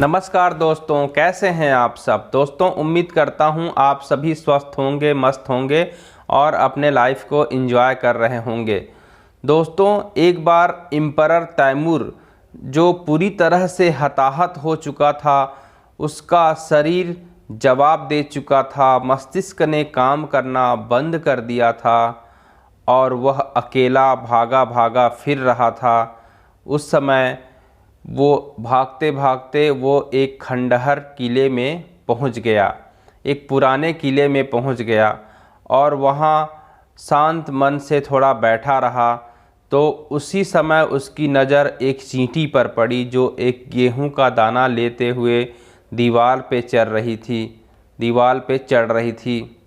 नमस्कार दोस्तों, कैसे हैं आप सब। दोस्तों उम्मीद करता हूं आप सभी स्वस्थ होंगे, मस्त होंगे और अपने लाइफ को एंजॉय कर रहे होंगे। दोस्तों एक बार एम्परर तैमूर जो पूरी तरह से हताहत हो चुका था, उसका शरीर जवाब दे चुका था, मस्तिष्क ने काम करना बंद कर दिया था और वह अकेला भागा भागा फिर रहा था। उस समय वो भागते भागते वो एक खंडहर किले में पहुंच गया, एक पुराने किले में पहुंच गया और वहां शांत मन से थोड़ा बैठा रहा। तो उसी समय उसकी नज़र एक चींटी पर पड़ी जो एक गेहूं का दाना लेते हुए दीवार पे चढ़ रही थी।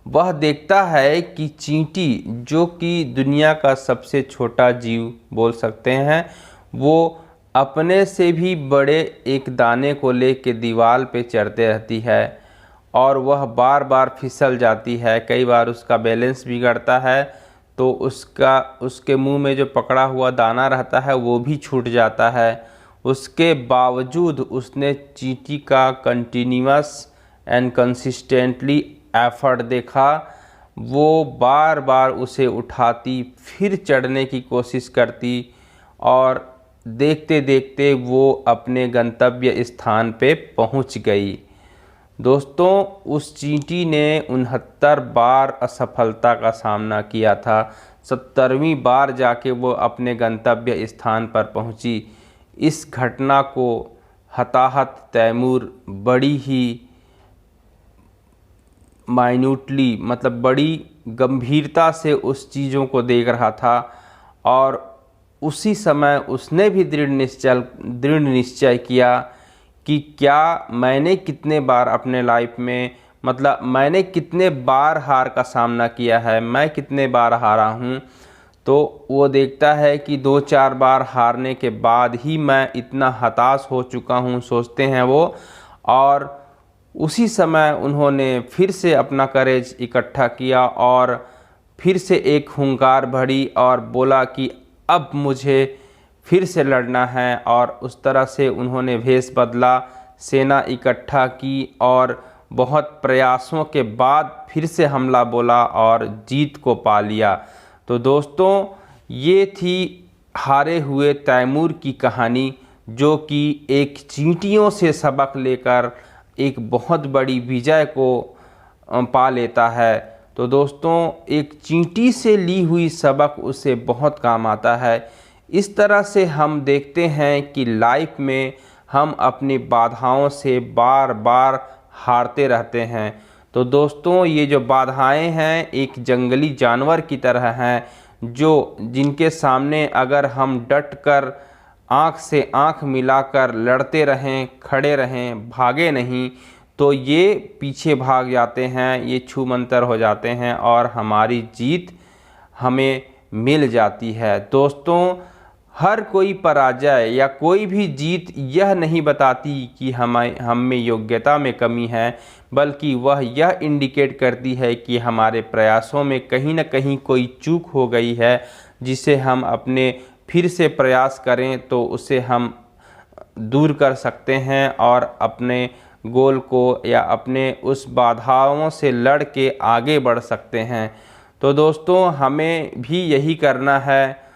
वह देखता है कि चींटी, जो कि दुनिया का सबसे छोटा जीव बोल सकते हैं, वो अपने से भी बड़े एक दाने को लेके दीवार पे चढ़ते रहती है और वह बार बार फिसल जाती है। कई बार उसका बैलेंस बिगड़ता है तो उसके मुंह में जो पकड़ा हुआ दाना रहता है वो भी छूट जाता है। उसके बावजूद उसने चींटी का कंटिन्यूअस एंड कंसिस्टेंटली एफर्ट देखा। वो बार बार उसे उठाती, फिर चढ़ने की कोशिश करती और देखते देखते वो अपने गंतव्य स्थान पे पहुंच गई। दोस्तों उस चींटी ने 69 बार असफलता का सामना किया था। 70वीं बार जाके वो अपने गंतव्य स्थान पर पहुंची। इस घटना को हताहत तैमूर बड़ी ही माइन्यूटली, मतलब बड़ी गंभीरता से उस चीज़ों को देख रहा था और उसी समय उसने भी दृढ़ निश्चय किया कि क्या मैंने कितने बार अपने लाइफ में, मतलब मैंने कितने बार हार का सामना किया है, मैं कितने बार हारा हूँ। तो वो देखता है कि 2-4 बार हारने के बाद ही मैं इतना हताश हो चुका हूँ, सोचते हैं वो। और उसी समय उन्होंने फिर से अपना करेज इकट्ठा किया और फिर से एक हुंकार भरी और बोला कि अब मुझे फिर से लड़ना है। और उस तरह से उन्होंने भेष बदला, सेना इकट्ठा की और बहुत प्रयासों के बाद फिर से हमला बोला और जीत को पा लिया। तो दोस्तों ये थी हारे हुए तैमूर की कहानी, जो कि एक चींटियों से सबक लेकर एक बहुत बड़ी विजय को पा लेता है। तो दोस्तों एक चींटी से ली हुई सबक उसे बहुत काम आता है। इस तरह से हम देखते हैं कि लाइफ में हम अपनी बाधाओं से बार बार हारते रहते हैं। तो दोस्तों ये जो बाधाएं हैं एक जंगली जानवर की तरह हैं, जो जिनके सामने अगर हम डट कर आँख से आँख मिलाकर लड़ते रहें, खड़े रहें, भागे नहीं, तो ये पीछे भाग जाते हैं, ये छूमंतर हो जाते हैं और हमारी जीत हमें मिल जाती है। दोस्तों हर कोई पराजय या कोई भी जीत यह नहीं बताती कि हम में योग्यता में कमी है, बल्कि वह यह इंडिकेट करती है कि हमारे प्रयासों में कहीं न कहीं कोई चूक हो गई है, जिसे हम अपने फिर से प्रयास करें तो उसे हम दूर कर सकते हैं और अपने गोल को या अपने उस बाधाओं से लड़ के आगे बढ़ सकते हैं। तो दोस्तों हमें भी यही करना है,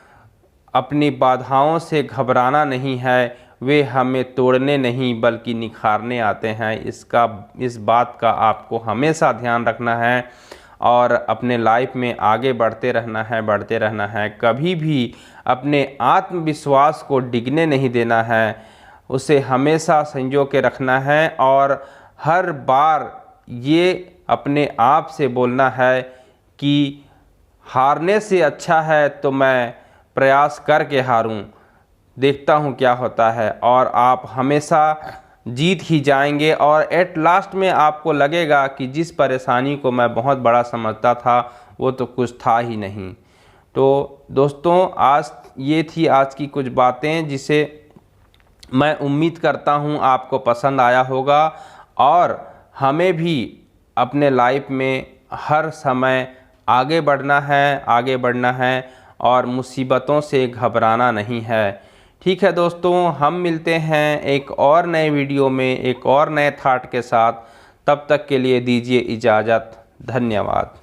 अपनी बाधाओं से घबराना नहीं है, वे हमें तोड़ने नहीं बल्कि निखारने आते हैं। इस बात का आपको हमेशा ध्यान रखना है और अपने लाइफ में आगे बढ़ते रहना है। कभी भी अपने आत्मविश्वास को डिगने नहीं देना है, उसे हमेशा संजो के रखना है और हर बार ये अपने आप से बोलना है कि हारने से अच्छा है तो मैं प्रयास करके हारूं, देखता हूं क्या होता है। और आप हमेशा जीत ही जाएंगे और एट लास्ट में आपको लगेगा कि जिस परेशानी को मैं बहुत बड़ा समझता था वो तो कुछ था ही नहीं। तो दोस्तों ये थी आज की कुछ बातें, जिसे मैं उम्मीद करता हूं आपको पसंद आया होगा। और हमें भी अपने लाइफ में हर समय आगे बढ़ना है और मुसीबतों से घबराना नहीं है। ठीक है दोस्तों, हम मिलते हैं एक और नए वीडियो में एक और नए थॉट के साथ। तब तक के लिए दीजिए इजाज़त। धन्यवाद।